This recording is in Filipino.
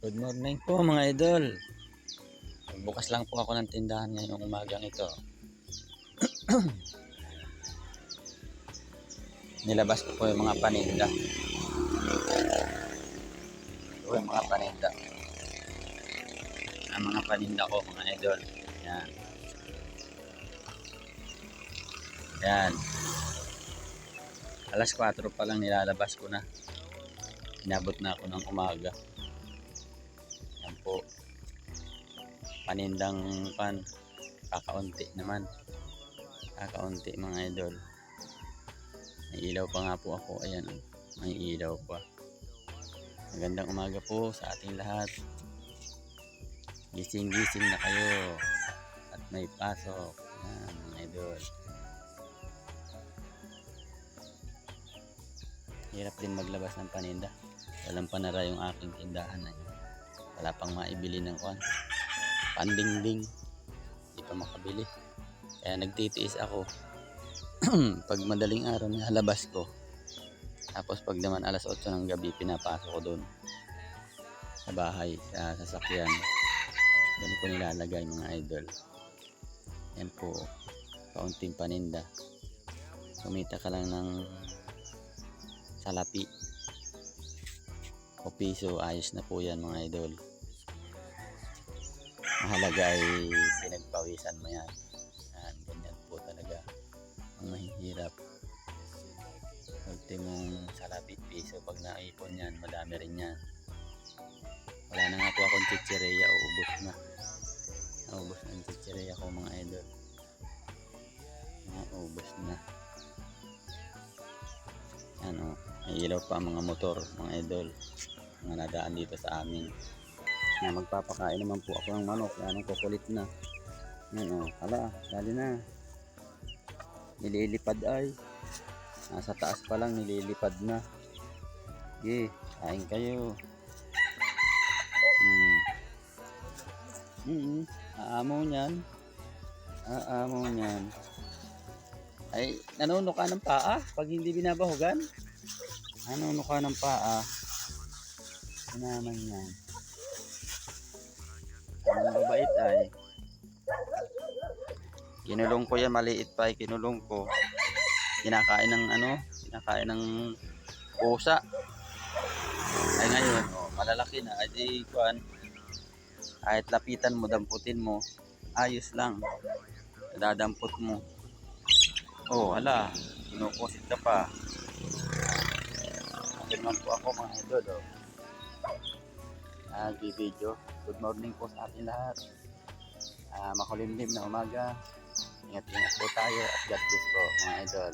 Good morning po mga idol. Bukas lang po ako ng tindahan ngayong umagang ito. Nilabas ko po yung mga paninda. Ito yung mga paninda. Ang mga paninda ko mga idol. Yan. Yan. Alas 4 pa lang nilalabas ko na. Inabot na ako ng umaga. Yan po. Panindang kakaunti naman. Kakaunti mga idol. May ilaw pa nga po ako. Ayan. May ilaw pa. Magandang umaga po sa ating lahat. Gising-gising na kayo. At may pasok. Yan mga idol. Hirap din maglabas ng paninda. Walang panara yung aking tindahan. Wala pang maibili ng pandingding. Hindi pa makabili. Kaya nagtitiis ako. Pag madaling araw nilalabas ko. Tapos pag naman alas 8 ng gabi pinapasok ko doon sa bahay, sa sasakyan. Doon ko nilalagay mga idol. Yan po. Kaunting paninda. Kumita ka lang ng salapi o piso, ayos na po yan mga idol. Mahalaga ay pinagpawisan mo yan. Yan, ganyan po talaga ang mahihirap. Ultimong salapi piso, pag naipon yan madami rin yan. Wala na nga po akong chichireya, ubos na. Naubos na ang chichireya ko mga idol. Naubos na. Ano, may ilaw pa ang mga motor mga idol, mga nadaan dito sa amin. Magpapakain naman po ako ng manok. Yan, kukulit na. Yan, hala, dali na. Nililipad ay. Nasa taas pa lang nililipad na. Sige, kain kayo. Aamo niyan. Aamo niyan. Ay, nanuno ka ng paa pag hindi binabahugan. Nanuno ka ng paa. Ano naman yan? Ang babait ay. Kinulong ko yan, maliit pa ay kinulong ko. Kinakain ng kinakain ng pusa. Ay ngayon, malalaki na. Ay di kuan. Kahit lapitan mo, damputin mo, ayos lang. Dadampot mo. Oh, hala, kinukusit ka pa. Naman po ako mga idol. Nag-video. Good morning po sa ating lahat. Makulimlim na umaga. Ingat-ingat po tayo at God bless po mga idol.